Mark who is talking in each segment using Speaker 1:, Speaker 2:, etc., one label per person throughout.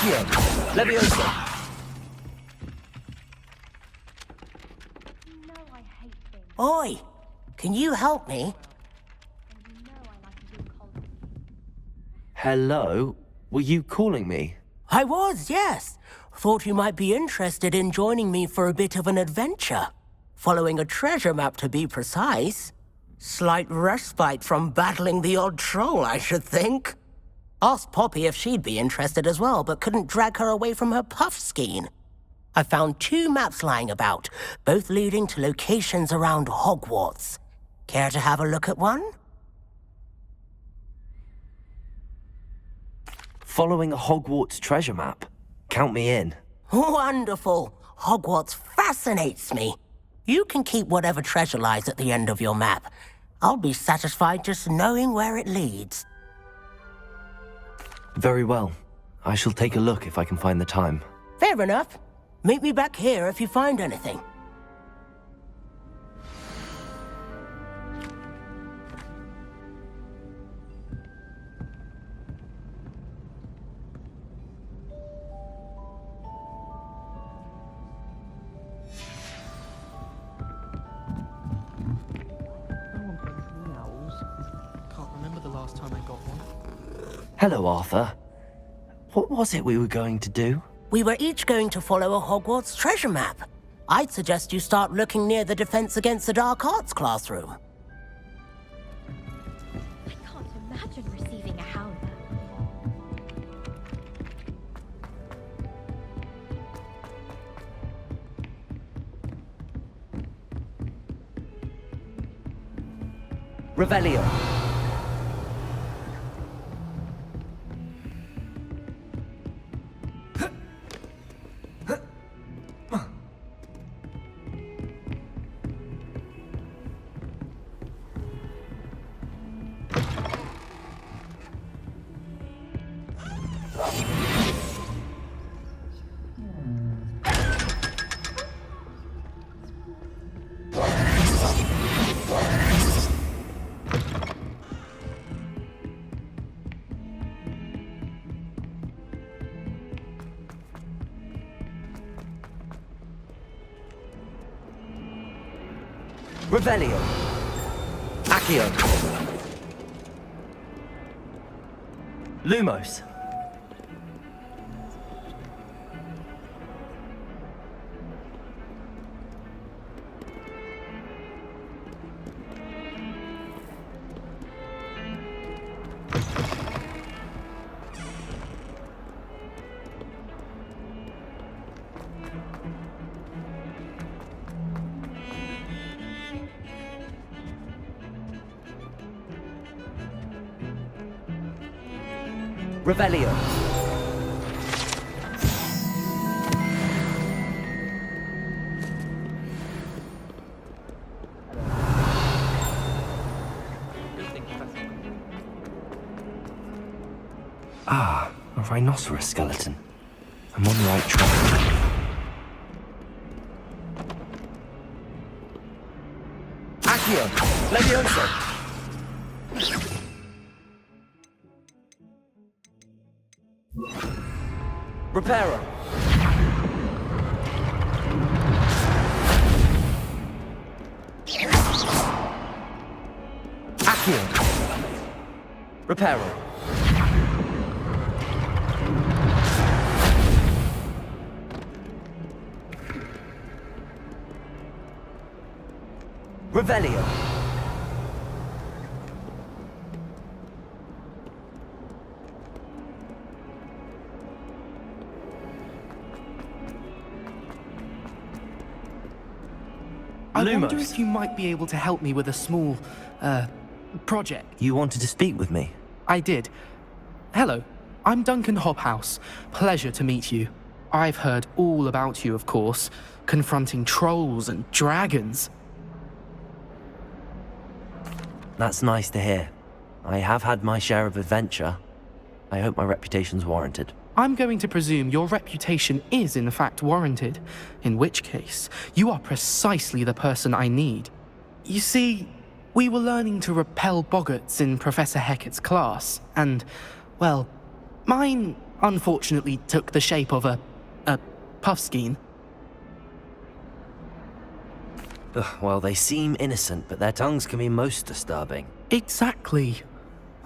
Speaker 1: Accio! Leviosa!
Speaker 2: You know I hate things,
Speaker 3: Oi! Can you help me?
Speaker 2: and you know I like a good cold.
Speaker 1: Hello? Were you calling me?
Speaker 3: I was, yes. Thought you might be interested in joining me for a bit of an adventure. Following a treasure map, to be precise. Slight respite from battling the odd troll, I should think. Asked Poppy if she'd be interested as well, but couldn't drag her away from her puff skein. I found 2 maps lying about, both leading to locations around Hogwarts. Care to have a look at one?
Speaker 1: Following a Hogwarts treasure map? Count me in.
Speaker 3: Wonderful. Hogwarts fascinates me. You can keep whatever treasure lies at the end of your map. I'll be satisfied just knowing where it leads.
Speaker 1: Very well. I shall take a look if I can find the time.
Speaker 3: Fair enough. Meet me back here if you find anything.
Speaker 4: Can't remember the last time I got one.
Speaker 1: Hello, Arthur. What was it we were going to do?
Speaker 3: We were each going to follow a Hogwarts treasure map. I'd suggest you start looking near the Defense Against the Dark Arts classroom.
Speaker 2: I can't imagine receiving a howler.
Speaker 1: Revelio. Revelio. Accio. Lumos. Revelio. Ah, a rhinoceros skeleton. I'm on the right track. Accio! Leviosa! Reparo. Accio. Reparo. Revelio.
Speaker 4: I wonder
Speaker 1: Lumos.
Speaker 4: if you might be able to help me with a small, project.
Speaker 1: You wanted to speak with me?
Speaker 4: I did. Hello, I'm Duncan Hobhouse. Pleasure to meet you. I've heard all about you, of course, confronting trolls and dragons.
Speaker 1: That's nice to hear. I have had my share of adventure. I hope my reputation's warranted.
Speaker 4: I'm going to presume your reputation is in fact warranted, in which case, you are precisely the person I need. You see, we were learning to repel boggarts in Professor Hecat's class, and, well, mine unfortunately took the shape of a puffskein.
Speaker 1: Ugh, well, they seem innocent, but their tongues can be most disturbing.
Speaker 4: Exactly.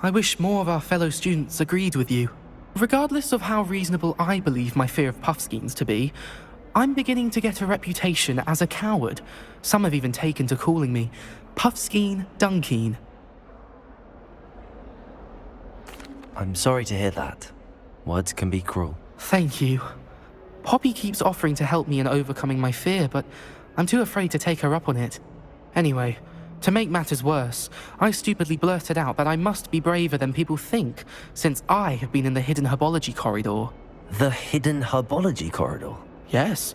Speaker 4: I wish more of our fellow students agreed with you. Regardless of how reasonable I believe my fear of puffskeins to be, I'm beginning to get a reputation as a coward. Some have even taken to calling me Puffskeen Dunkeen.
Speaker 1: I'm sorry to hear that. Words can be cruel.
Speaker 4: Thank you. Poppy keeps offering to help me in overcoming my fear, but I'm too afraid to take her up on it. Anyway, to make matters worse, I stupidly blurted out that I must be braver than people think, since I have been in the hidden herbology corridor.
Speaker 1: The hidden herbology corridor?
Speaker 4: Yes.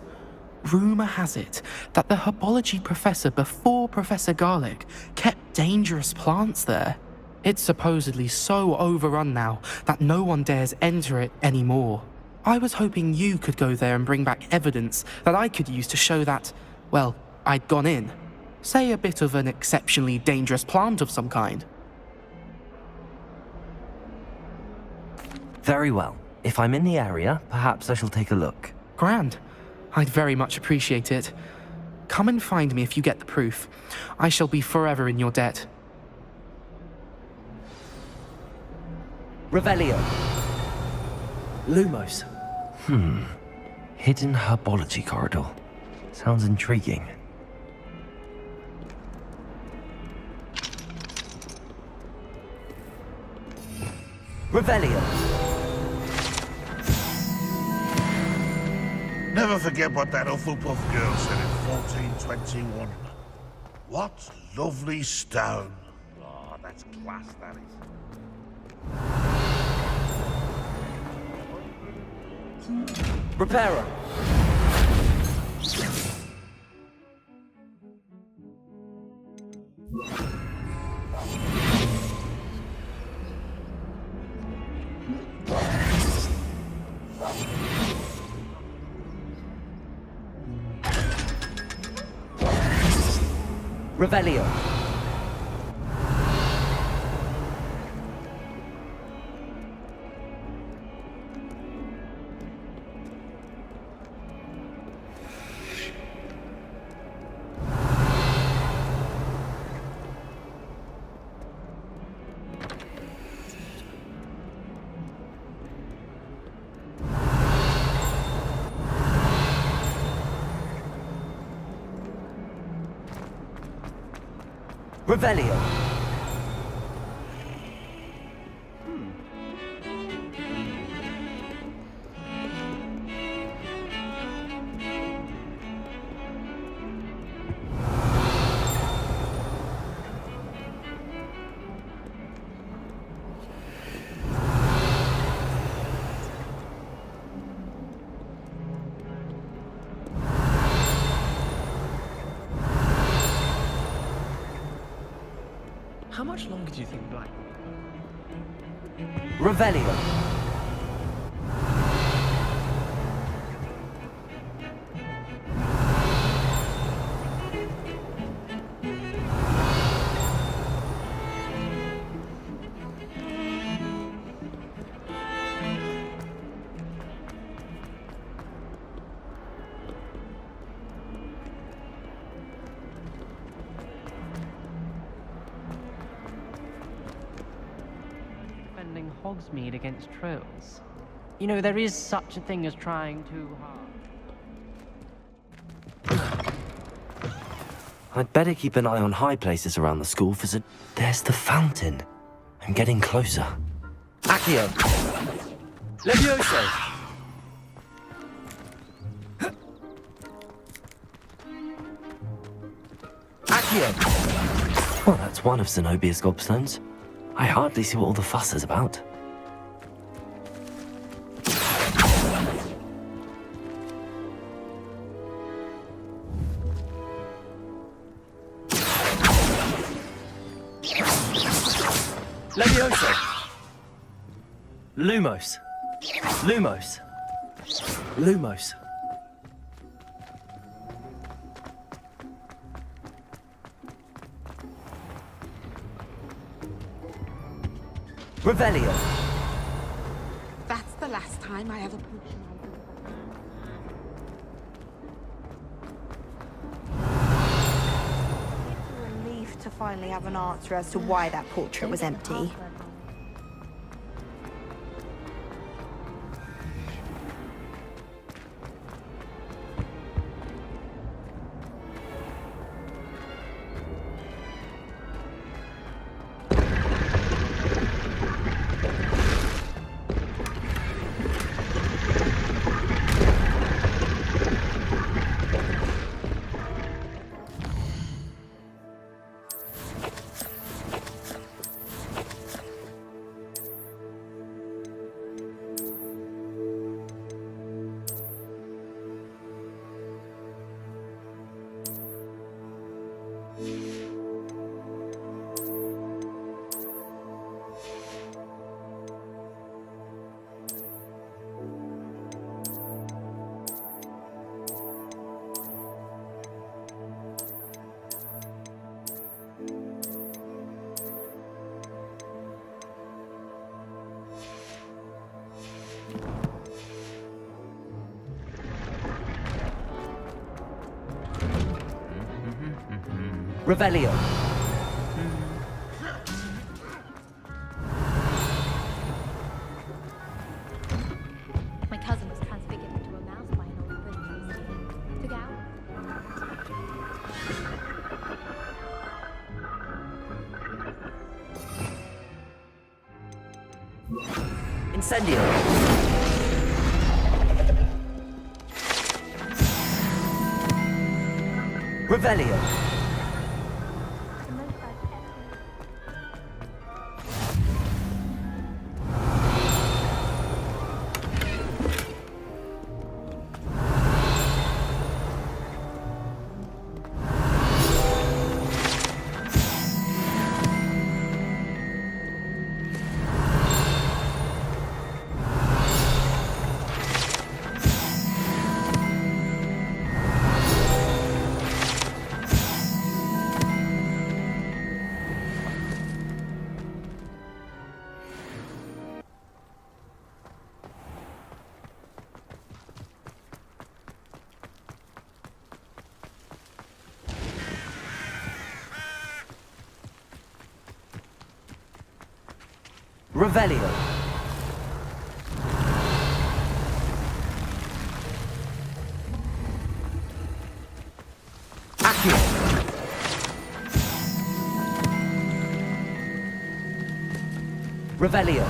Speaker 4: Rumour has it that the herbology professor before Professor Garlic kept dangerous plants there. It's supposedly so overrun now that no one dares enter it anymore. I was hoping you could go there and bring back evidence that I could use to show that, well, I'd gone in. Say a bit of an exceptionally dangerous plant of some kind.
Speaker 1: Very well. If I'm in the area, perhaps I shall take a look.
Speaker 4: Grand. I'd very much appreciate it. Come and find me if you get the proof. I shall be forever in your debt.
Speaker 1: Revelio. Lumos. Hidden herbology corridor. Sounds intriguing. Revelio.
Speaker 5: Never forget what that Hufflepuff girl said in 1421. What lovely stone. Oh, that's class, that is.
Speaker 1: Reparo. Revelio. Revelio.
Speaker 6: How much longer do you think Black...
Speaker 1: Revelio.
Speaker 6: defending Hogsmeade against trolls? You know, there is such a thing as trying too hard.
Speaker 1: I'd better keep an eye on high places around the school for There's the fountain. I'm getting closer. Accio! Levioso! Accio! Well, that's one of Zenobia's gobstones. I hardly see what all the fuss is about. Levioso! Lumos! Lumos! Lumos! Revelio!
Speaker 7: That's the last time time I have a potion on board.
Speaker 8: It's a relief to finally have an answer as to why that portrait was empty.
Speaker 1: Revelio.
Speaker 2: My cousin was transfigured into a mouse by an old British museum. Took out.
Speaker 1: Incendio. Revelio.
Speaker 2: The most I've ever
Speaker 1: Revelio. Accio. Revelio.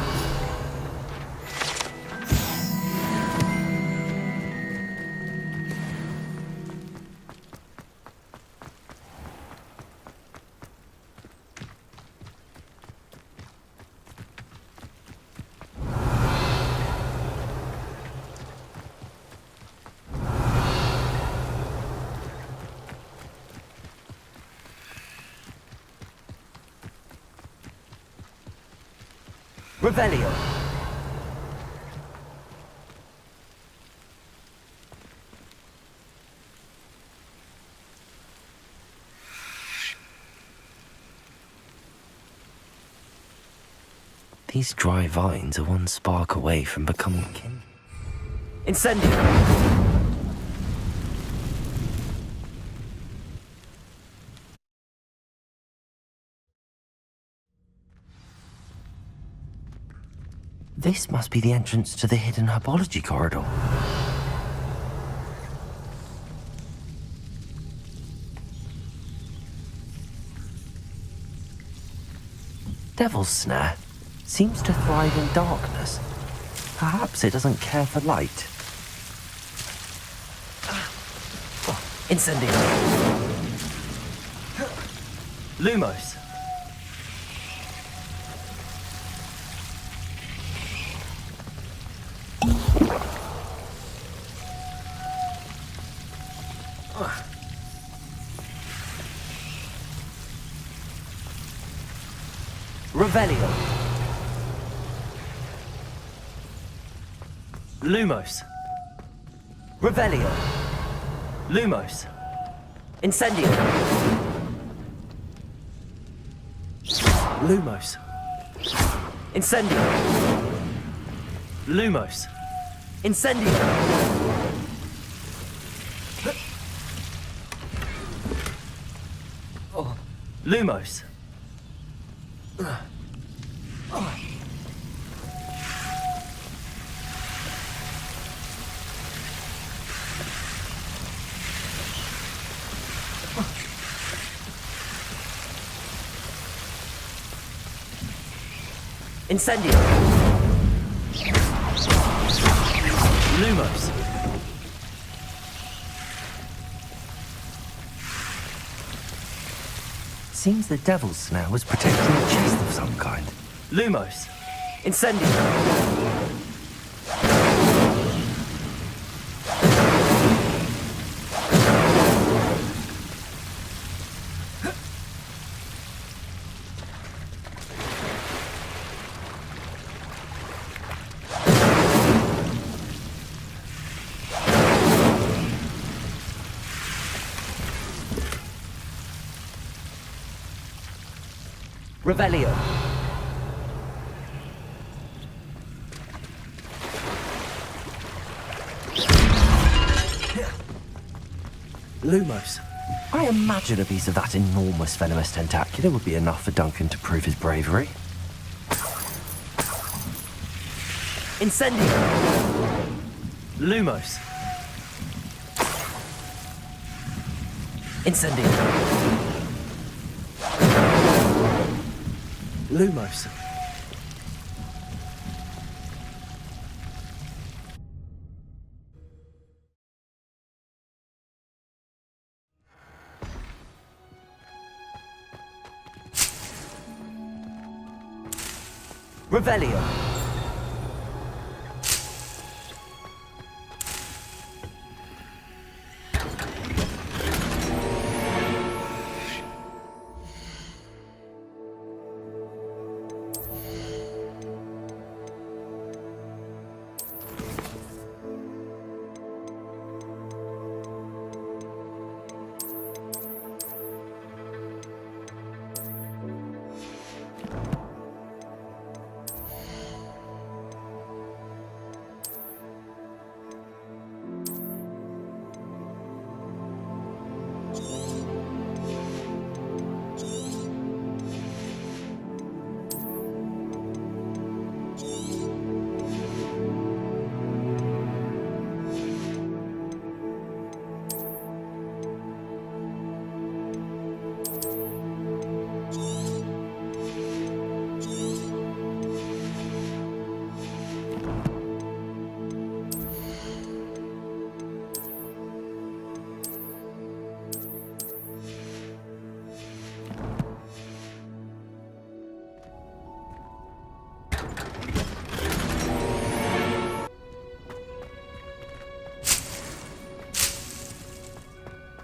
Speaker 1: Revelio. These dry vines are one spark away from becoming kin. Incendio! This must be the entrance to the hidden herbology corridor. Devil's Snare seems to thrive in darkness. Perhaps it doesn't care for light. Incendio. Lumos. Revelio. Lumos. Revelio. Lumos. Incendio. Lumos. Incendio. Lumos. Incendio! Oh, Lumos. Incendio! Lumos! Seems the devil's snare was protecting a chest of some kind. Lumos! Incendio! Revelio. Lumos. I imagine a piece of that enormous venomous tentacular would be enough for Duncan to prove his bravery. Incendio. Lumos. Incendio. Lumos. Revelio.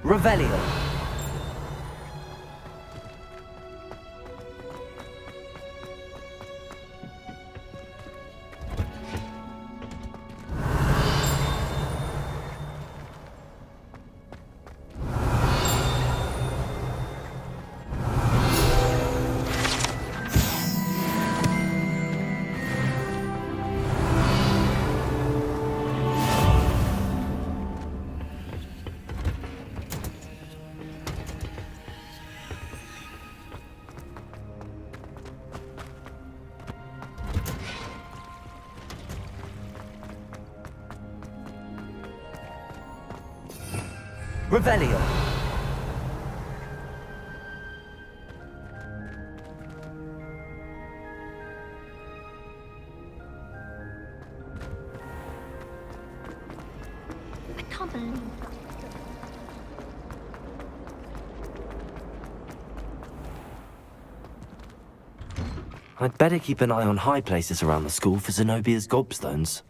Speaker 1: Revelio. Revelio.
Speaker 2: I can't believe that.
Speaker 1: I'd better keep an eye on high places around the school for Zenobia's gobstones.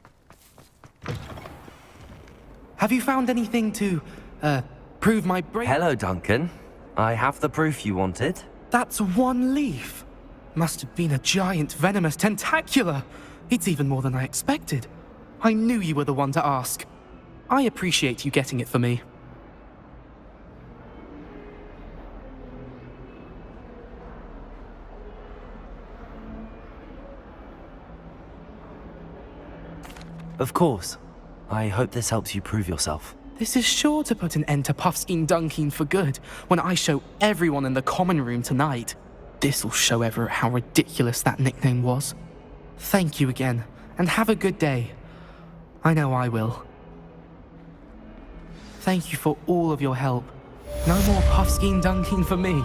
Speaker 4: Have you found anything to, prove my
Speaker 1: Hello, Duncan. I have the proof you wanted.
Speaker 4: That's one leaf. Must have been a giant venomous tentacula. It's even more than I expected. I knew you were the one to ask. I appreciate you getting it for me.
Speaker 1: Of course. I hope this helps you prove yourself.
Speaker 4: This is sure to put an end to Puffskein Dunkeen for good when I show everyone in the common room tonight. This'll show Everett how ridiculous that nickname was. Thank you again, and have a good day. I know I will. Thank you for all of your help. No more Puffskein Dunkeen for me.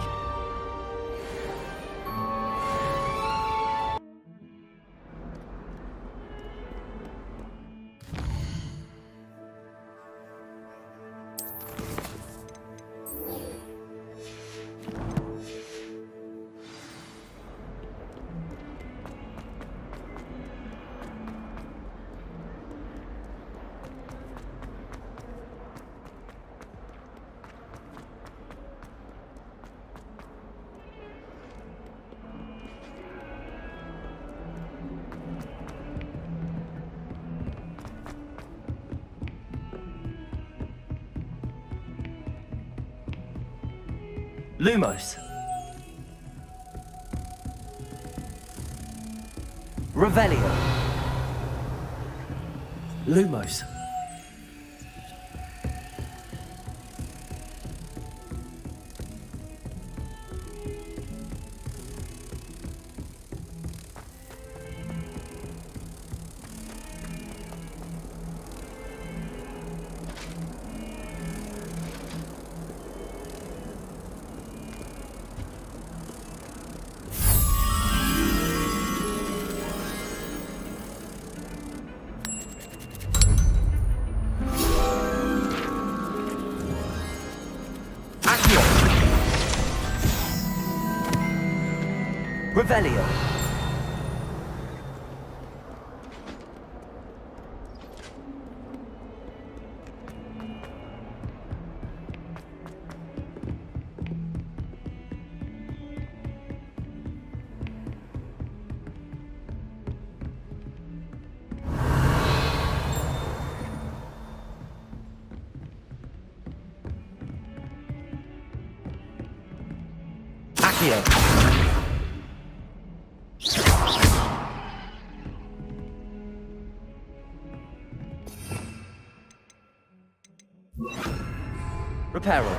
Speaker 1: Lumos. Revelio. Lumos. Revelio. Accio. Reparo.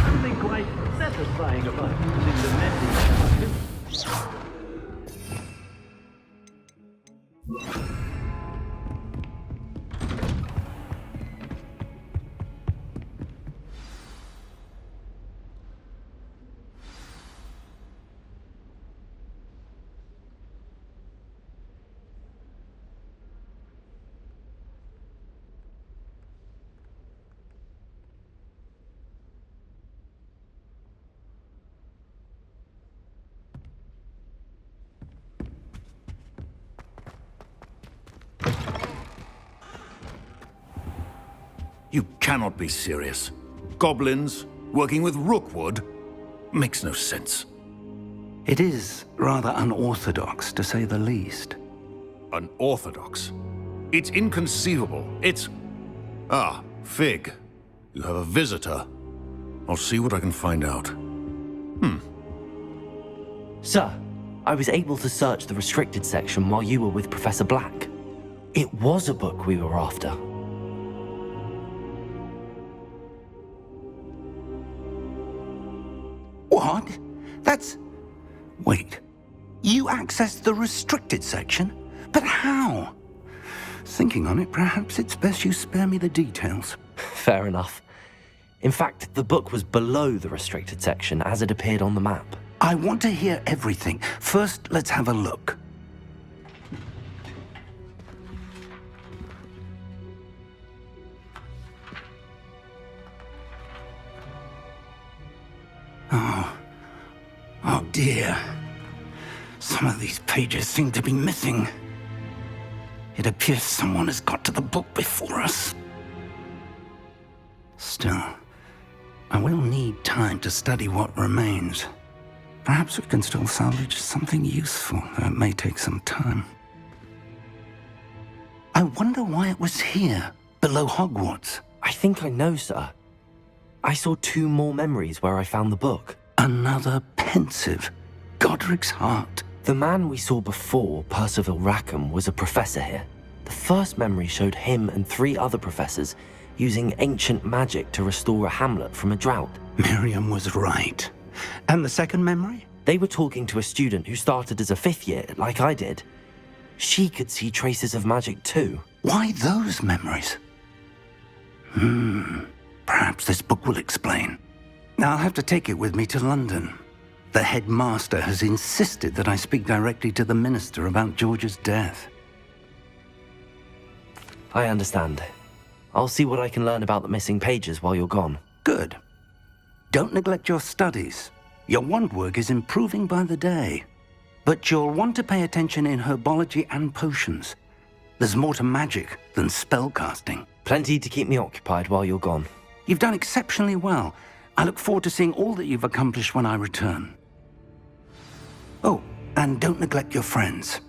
Speaker 7: Something quite satisfying about using the message.
Speaker 5: You cannot be serious. Goblins working with Rookwood makes no sense.
Speaker 9: It is rather unorthodox, to say the least.
Speaker 5: Unorthodox? It's inconceivable. It's... Ah, Fig. You have a visitor. I'll see what I can find out.
Speaker 1: Sir, I was able to search the restricted section while you were with Professor Black. It was a book we were after.
Speaker 9: What? That's... Wait. You accessed the restricted section? But how? Thinking on it, perhaps it's best you spare me the details.
Speaker 1: Fair enough. In fact, the book was below the restricted section as it appeared on the map.
Speaker 9: I want to hear everything. First, let's have a look. Oh dear. Some of these pages seem to be missing. It appears someone has got to the book before us. Still, I will need time to study what remains. Perhaps we can still salvage something useful, though it may take some time. I wonder why it was here, below Hogwarts.
Speaker 1: I think I know, sir. I saw 2 more memories where I found the book.
Speaker 9: Another pensive. Godric's heart.
Speaker 1: The man we saw before, Percival Rackham, was a professor here. The first memory showed him and 3 other professors using ancient magic to restore a hamlet from a drought.
Speaker 9: Miriam was right. And the second memory?
Speaker 1: They were talking to a student who started as a 5th year, like I did. She could see traces of magic too.
Speaker 9: Why those memories? Perhaps this book will explain. Now I'll have to take it with me to London. The headmaster has insisted that I speak directly to the minister about George's death.
Speaker 1: I understand. I'll see what I can learn about the missing pages while you're gone.
Speaker 9: Good. Don't neglect your studies. Your wand work is improving by the day. But you'll want to pay attention in herbology and potions. There's more to magic than spellcasting.
Speaker 1: Plenty to keep me occupied while you're gone.
Speaker 9: You've done exceptionally well. I look forward to seeing all that you've accomplished when I return. Oh, and don't neglect your friends.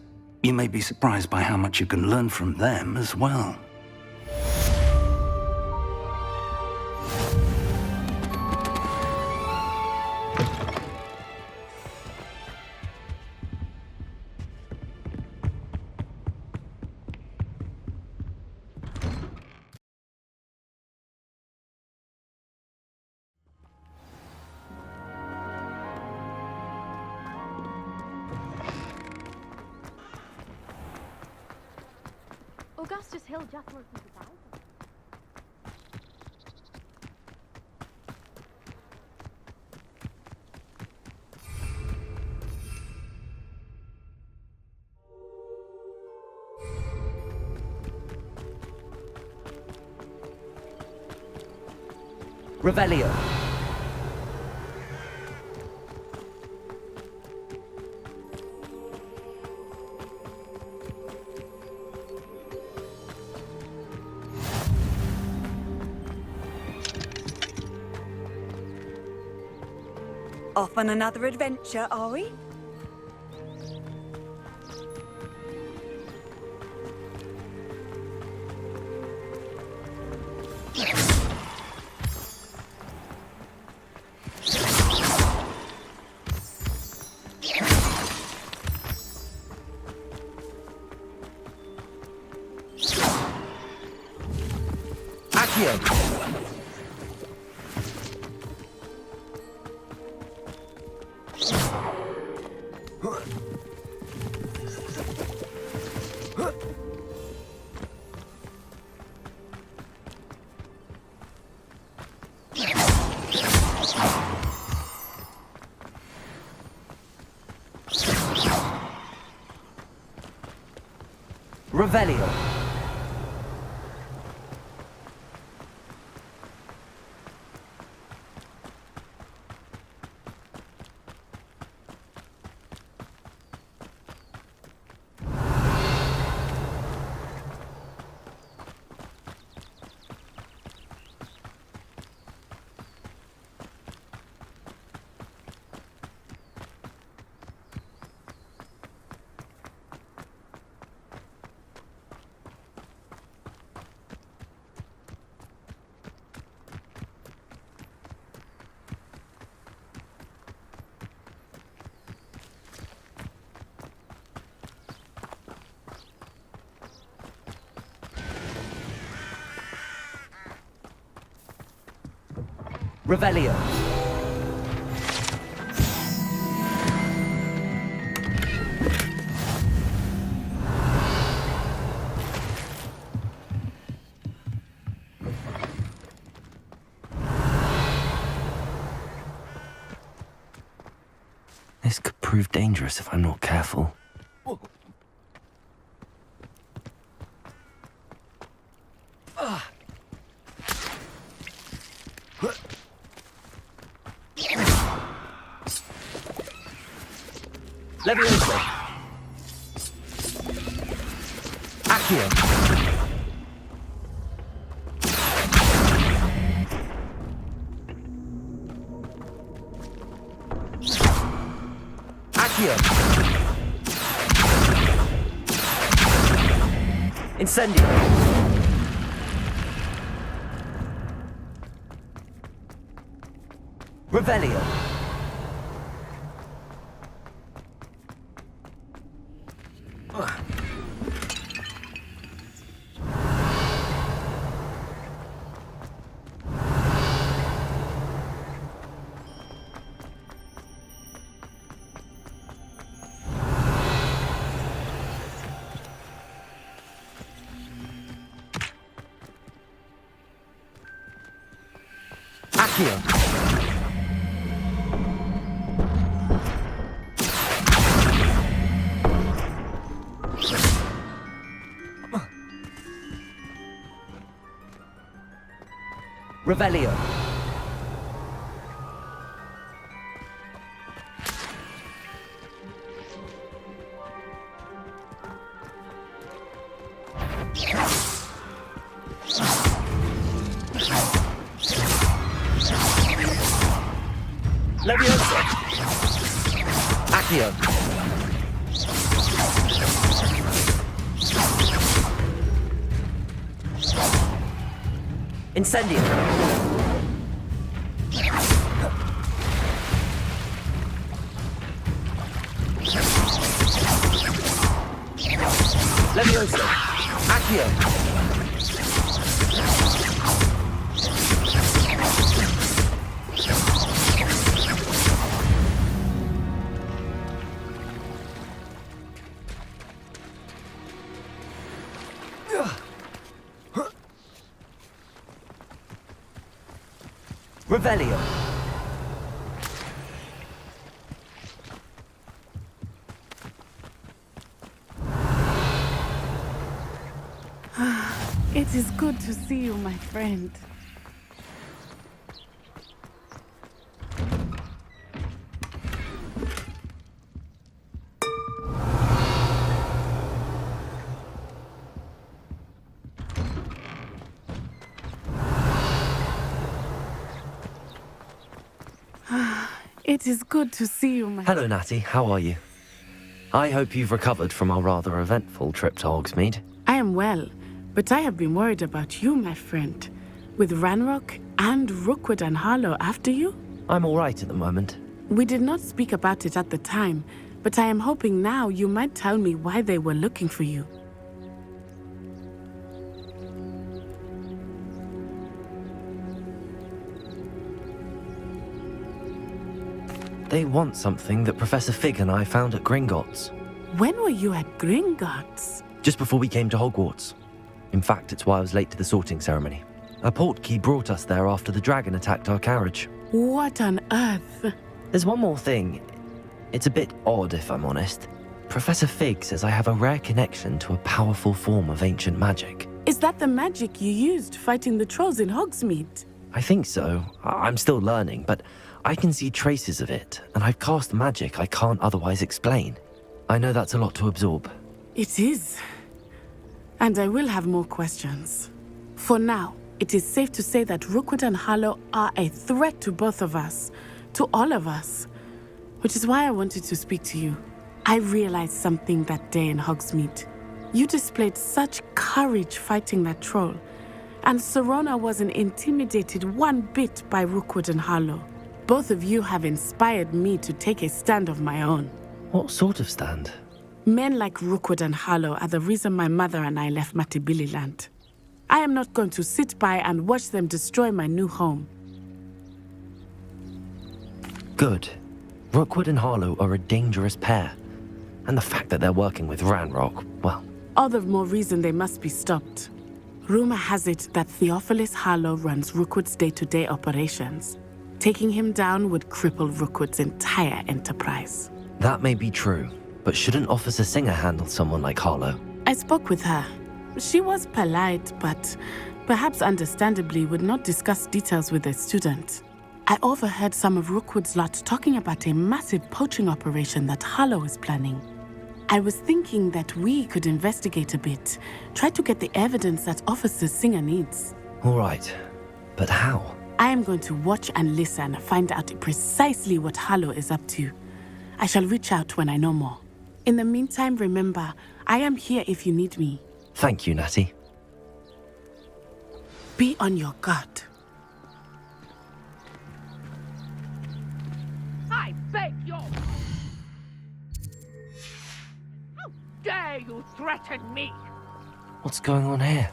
Speaker 9: You may be surprised by how much you can learn from them as well.
Speaker 2: Augustus Hill just worked with his eyes.
Speaker 1: Revelio.
Speaker 10: Off on another adventure, are we?
Speaker 1: Accio. Revelio. Revelio. This could prove dangerous if I'm not careful. Levioso. Accio. Accio. Incendio. Revelio. Accio! Revelio. Leviosa. Accio. Incendio. Leviosa. Accio. Revelio.
Speaker 11: It is good to see you, my friend. It is good to see you, my...
Speaker 1: Hello, Natty. How are you? I hope you've recovered from our rather eventful trip to Hogsmeade.
Speaker 11: I am well, but I have been worried about you, my friend. With Ranrock and Rookwood and Harlow after you?
Speaker 1: I'm all right at the moment.
Speaker 11: We did not speak about it at the time, but I am hoping now you might tell me why they were looking for you.
Speaker 1: They want something that Professor Fig and I found at Gringotts.
Speaker 11: When were you at Gringotts?
Speaker 1: Just before we came to Hogwarts. In fact, it's why I was late to the sorting ceremony. A portkey brought us there after the dragon attacked our carriage.
Speaker 11: What on earth?
Speaker 1: There's one more thing. It's a bit odd, if I'm honest. Professor Fig says I have a rare connection to a powerful form of ancient magic.
Speaker 11: Is that the magic you used fighting the trolls in Hogsmeade?
Speaker 1: I think so. I'm still learning, but I can see traces of it, and I've cast magic I can't otherwise explain. I know that's a lot to absorb.
Speaker 11: It is. And I will have more questions. For now, it is safe to say that Rookwood and Harlow are a threat to both of us, to all of us, which is why I wanted to speak to you. I realized something that day in Hogsmeade. You displayed such courage fighting that troll, and Serona wasn't intimidated one bit by Rookwood and Harlow. Both of you have inspired me to take a stand of my own.
Speaker 1: What sort of stand?
Speaker 11: Men like Rookwood and Harlow are the reason my mother and I left Matibili land. I am not going to sit by and watch them destroy my new home.
Speaker 1: Good. Rookwood and Harlow are a dangerous pair. And the fact that they're working with Ranrock, well...
Speaker 11: All the more reason they must be stopped. Rumor has it that Theophilus Harlow runs Rookwood's day-to-day operations. Taking him down would cripple Rookwood's entire enterprise.
Speaker 1: That may be true, but shouldn't Officer Singer handle someone like Harlow?
Speaker 11: I spoke with her. She was polite, but perhaps understandably would not discuss details with a student. I overheard some of Rookwood's lot talking about a massive poaching operation that Harlow is planning. I was thinking that we could investigate a bit, try to get the evidence that Officer Singer needs.
Speaker 1: All right, but how?
Speaker 11: I am going to watch and listen, find out precisely what Harlow is up to. I shall reach out when I know more. In the meantime, remember, I am here if you need me.
Speaker 1: Thank you, Natty.
Speaker 11: Be on your guard.
Speaker 12: I beg your... How dare you threaten me?
Speaker 1: What's going on here?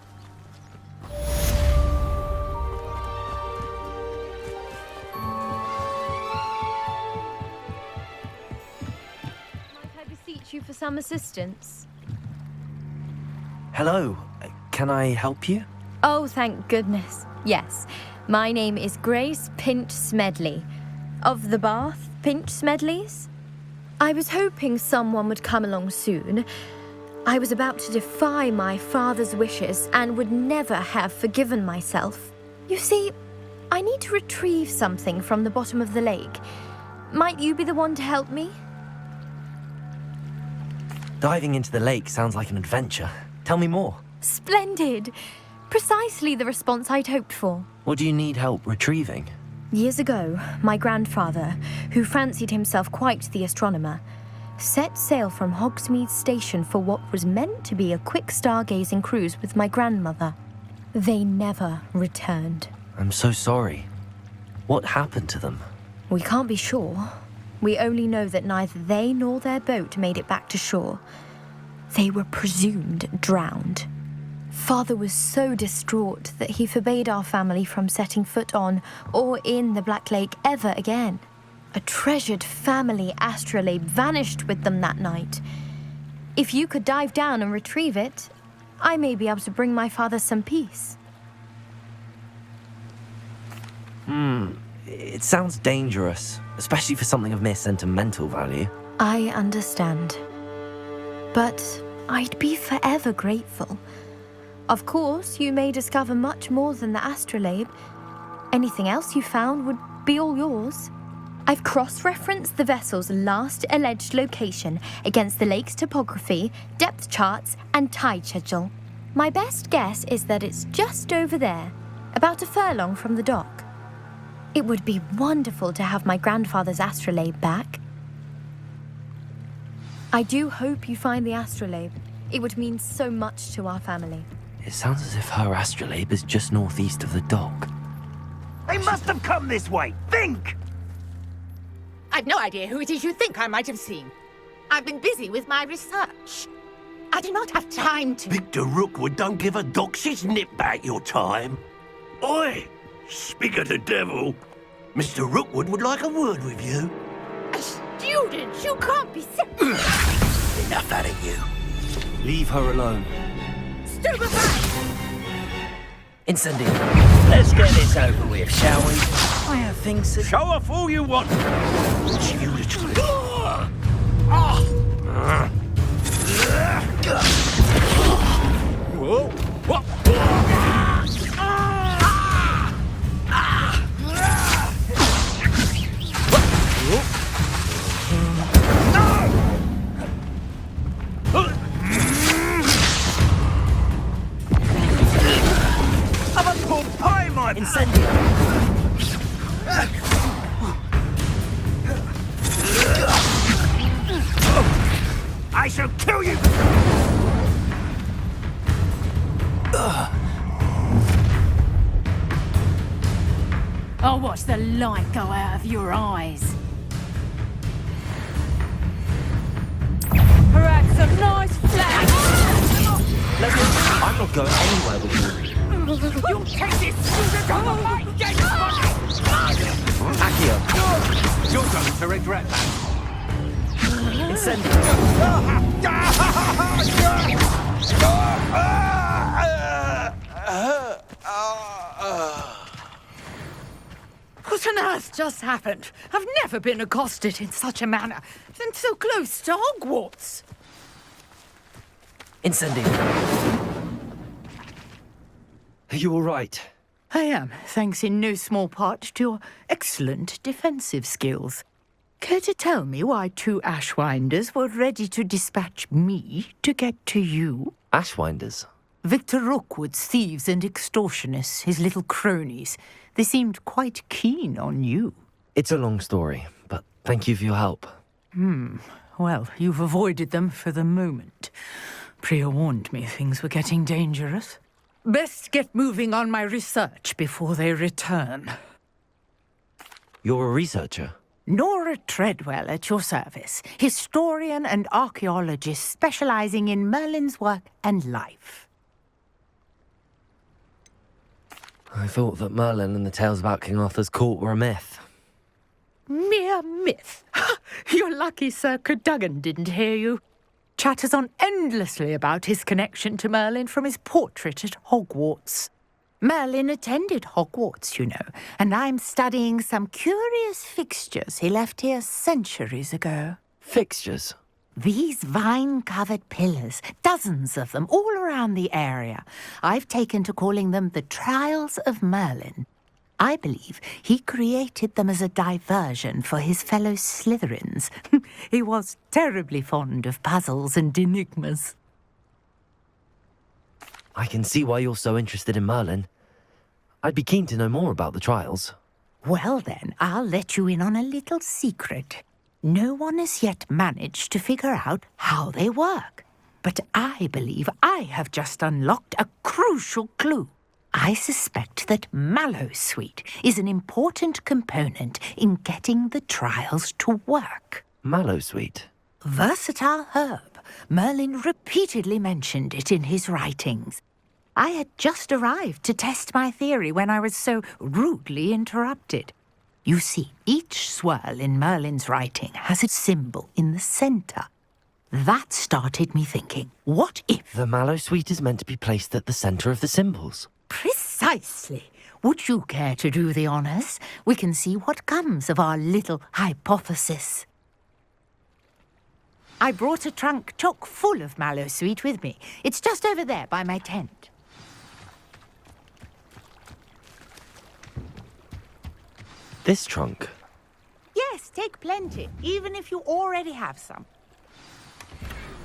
Speaker 2: Might I beseech you for some assistance?
Speaker 1: Hello. Can I help you?
Speaker 2: Oh, thank goodness. Yes. My name is Grace Pinch Smedley, of the Bath Pinch Smedleys. I was hoping someone would come along soon. I was about to defy my father's wishes and would never have forgiven myself. You see, I need to retrieve something from the bottom of the lake. Might you be the one to help me?
Speaker 1: Diving into the lake sounds like an adventure. Tell me more.
Speaker 2: Splendid! Precisely the response I'd hoped for.
Speaker 1: What do you need help retrieving?
Speaker 2: Years ago, my grandfather, who fancied himself quite the astronomer, set sail from Hogsmeade Station for what was meant to be a quick stargazing cruise with my grandmother. They never returned.
Speaker 1: I'm so sorry. What happened to them?
Speaker 2: We can't be sure. We only know that neither they nor their boat made it back to shore. They were presumed drowned. Father was so distraught that he forbade our family from setting foot on or in the Black Lake ever again. A treasured family astrolabe vanished with them that night. If you could dive down and retrieve it, I may be able to bring my father some peace.
Speaker 1: It sounds dangerous, especially for something of mere sentimental value.
Speaker 2: I understand. But I'd be forever grateful. Of course, you may discover much more than the astrolabe. Anything else you found would be all yours. I've cross-referenced the vessel's last alleged location against the lake's topography, depth charts, and tide schedule. My best guess is that it's just over there, about a furlong from the dock. It would be wonderful to have my grandfather's astrolabe back. I do hope you find the astrolabe. It would mean so much to our family.
Speaker 1: It sounds as if her astrolabe is just northeast of the dock.
Speaker 13: They must have come this way. Think!
Speaker 12: I've no idea who it is you think I might have seen. I've been busy with my research. I do not have time to...
Speaker 13: Victor Rookwood don't give a dox's nip back your time. Oi! Speak of the devil. Mr. Rookwood would like a word with you.
Speaker 12: A student? You can't be...
Speaker 13: Enough out of you.
Speaker 1: Leave her alone.
Speaker 12: Stupefy!
Speaker 1: Incendio.
Speaker 13: Let's get this over with, shall we?
Speaker 1: I have things to...
Speaker 13: Show off all you want. You literally... Whoa! What?
Speaker 1: Incendio.
Speaker 13: I shall kill you!
Speaker 12: I'll watch the light go out of your eyes. Perhaps a nice flash.
Speaker 1: I'm not going anywhere with you.
Speaker 12: You'll take this student on the light against
Speaker 1: Accio.
Speaker 13: You're going to regret that.
Speaker 12: What on earth just happened? I've never been accosted in such a manner, and so close to Hogwarts.
Speaker 1: Incendio. Are you all right?
Speaker 12: I am, thanks in no small part to your excellent defensive skills. Care to tell me why two Ashwinders were ready to dispatch me to get to you?
Speaker 1: Ashwinders?
Speaker 12: Victor Rookwood's thieves and extortionists, his little cronies. They seemed quite keen on you.
Speaker 1: It's a long story, but thank you for your help.
Speaker 12: Well, you've avoided them for the moment. Priya warned me things were getting dangerous. Best get moving on my research before they return.
Speaker 1: You're a researcher?
Speaker 12: Nora Treadwell at your service, historian and archaeologist specializing in Merlin's work and life.
Speaker 1: I thought that Merlin and the tales about King Arthur's court were a myth.
Speaker 12: Mere myth. You're lucky Sir Cadogan didn't hear you. Chatters on endlessly about his connection to Merlin from his portrait at Hogwarts. Merlin attended Hogwarts, you know, and I'm studying some curious fixtures he left here centuries ago.
Speaker 1: Fixtures?
Speaker 12: These vine-covered pillars, dozens of them, all around the area. I've taken to calling them the Trials of Merlin. I believe he created them as a diversion for his fellow Slytherins. He was terribly fond of puzzles and enigmas.
Speaker 1: I can see why you're so interested in Merlin. I'd be keen to know more about the trials.
Speaker 12: Well then, I'll let you in on a little secret. No one has yet managed to figure out how they work. But I believe I have just unlocked a crucial clue. I suspect that Mallowsweet is an important component in getting the trials to work.
Speaker 1: Mallowsweet?
Speaker 12: Versatile herb. Merlin repeatedly mentioned it in his writings. I had just arrived to test my theory when I was so rudely interrupted. You see, each swirl in Merlin's writing has a symbol in the centre. That started me thinking, what if...
Speaker 1: The Mallowsweet is meant to be placed at the centre of the symbols.
Speaker 12: Precisely. Would you care to do the honours? We can see what comes of our little hypothesis. I brought a trunk chock full of Mallowsweet with me. It's just over there by my tent.
Speaker 1: This trunk?
Speaker 12: Yes, take plenty, even if you already have some.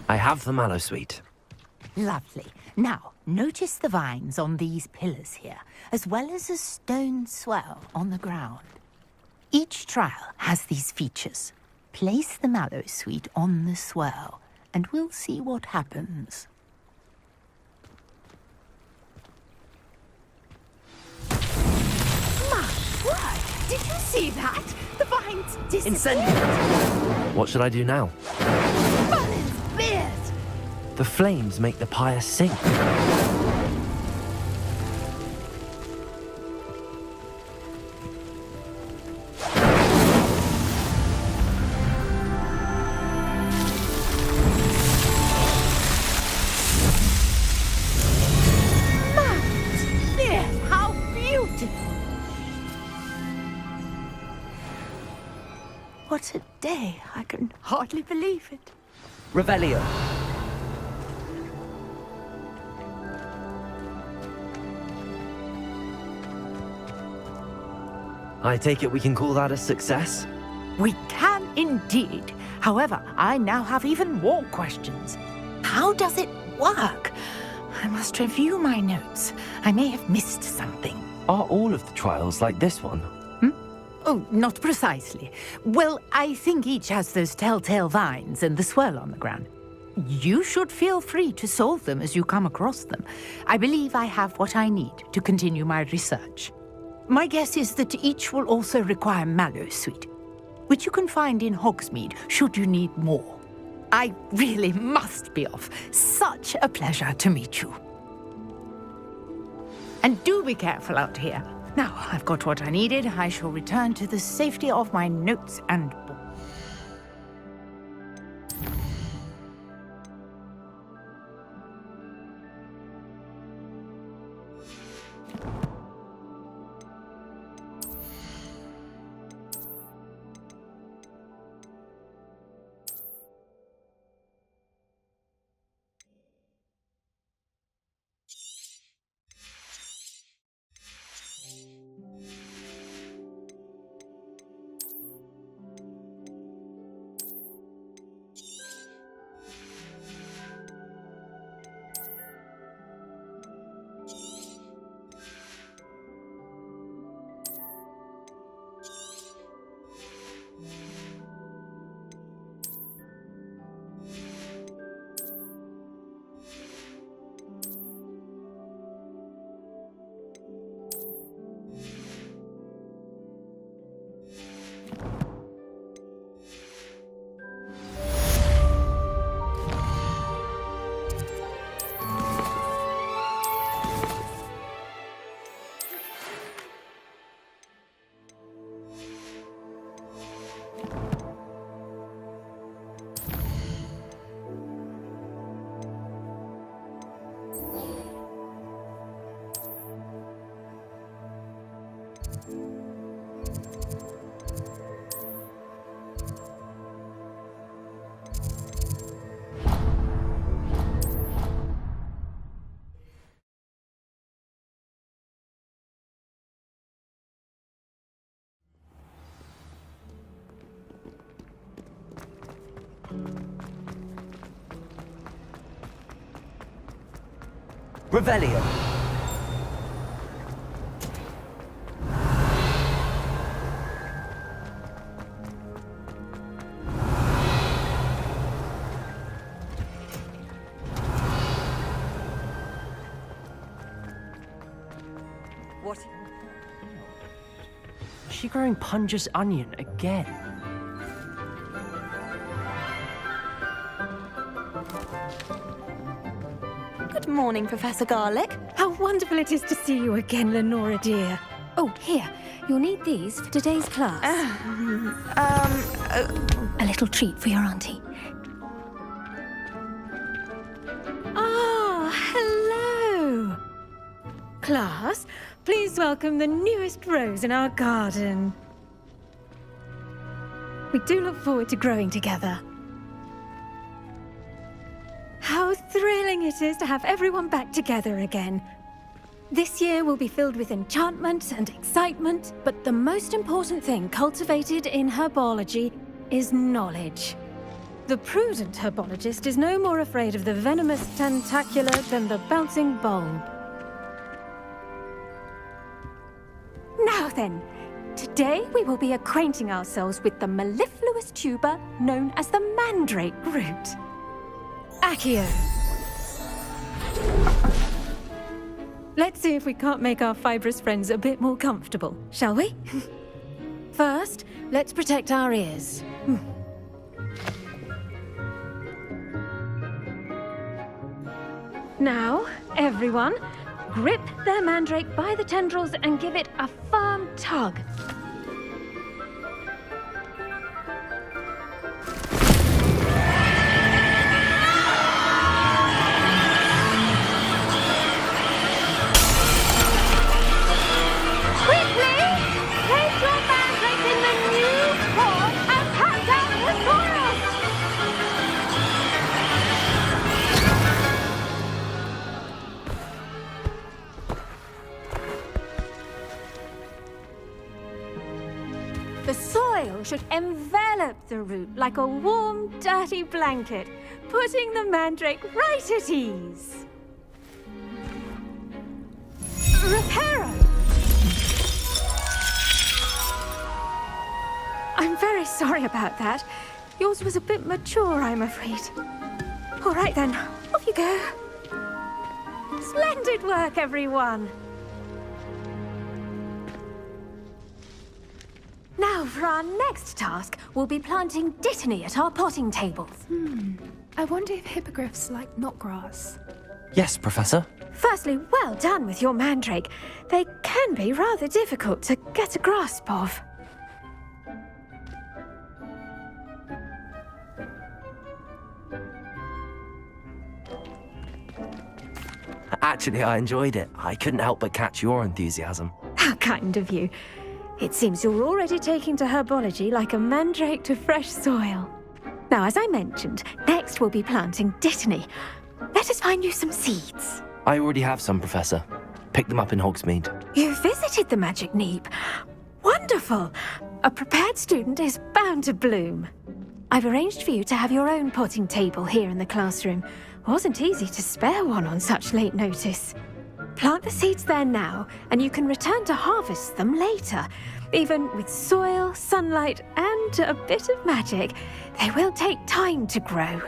Speaker 1: I have the Mallowsweet.
Speaker 12: Lovely. Now, notice the vines on these pillars here, as well as a stone swell on the ground. Each trial has these features. Place the Mallowsweet on the swell, and we'll see what happens. My word! Did you see that? The vines disappeared.
Speaker 1: What should I do now?
Speaker 12: Merlin's beard!
Speaker 1: The flames make the pyre sink.
Speaker 12: Merlin's beard! How beautiful! What a day! I can hardly believe it.
Speaker 1: Revelio. I take it we can call that a success?
Speaker 12: We can indeed. However, I now have even more questions. How does it work? I must review my notes. I may have missed something.
Speaker 1: Are all of the trials like this one?
Speaker 12: Oh, not precisely. Well, I think each has those telltale vines and the swirl on the ground. You should feel free to solve them as you come across them. I believe I have what I need to continue my research. My guess is that each will also require Mallowsweet, which you can find in Hogsmeade should you need more. I really must be off. Such a pleasure to meet you. And do be careful out here. Now I've got what I needed, I shall return to the safety of my notes and books.
Speaker 1: Revelio.
Speaker 10: What?
Speaker 6: Is she growing Punja's onion again?
Speaker 14: Good morning, Professor Garlic.
Speaker 15: How wonderful it is to see you again, Lenora dear. Oh, here, you'll need these for today's class. A little treat for your auntie. Ah, hello. Class, please welcome the newest rose in our garden. We do look forward to growing together. How thrilling it is to have everyone back together again. This year will be filled with enchantment and excitement, but the most important thing cultivated in herbology is knowledge. The prudent herbologist is no more afraid of the venomous tentacula than the bouncing bulb. Now then, today we will be acquainting ourselves with the mellifluous tuber known as the mandrake root. Accio. Let's see if we can't make our fibrous friends a bit more comfortable, shall we? First, let's protect our ears. Now, everyone, grip their mandrake by the tendrils and give it a firm tug. The soil should envelop the root like a warm, dirty blanket, putting the mandrake right at ease. Reparo! I'm very sorry about that. Yours was a bit mature, I'm afraid. All right then, off you go. Splendid work, everyone! Now, for our next task, we'll be planting dittany at our potting tables.
Speaker 2: I wonder if hippogriffs like knotgrass.
Speaker 1: Yes, Professor.
Speaker 15: Firstly, well done with your mandrake. They can be rather difficult to get a grasp of.
Speaker 1: Actually, I enjoyed it. I couldn't help but catch your enthusiasm.
Speaker 15: How kind of you. It seems you're already taking to herbology like a mandrake to fresh soil. Now, as I mentioned, next we'll be planting dittany. Let us find you some seeds.
Speaker 1: I already have some, Professor. Picked them up in Hogsmeade.
Speaker 15: You visited the Magic Neep. Wonderful! A prepared student is bound to bloom. I've arranged for you to have your own potting table here in the classroom. Wasn't easy to spare one on such late notice. Plant the seeds there now, and you can return to harvest them later. Even with soil, sunlight, and a bit of magic, they will take time to grow.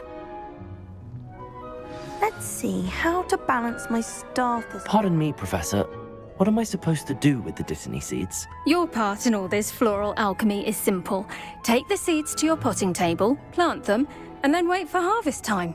Speaker 8: Let's see how to balance my staff this...
Speaker 1: Pardon me, Professor. What am I supposed to do with the dittany seeds?
Speaker 15: Your part in all this floral alchemy is simple. Take the seeds to your potting table, plant them, and then wait for harvest time.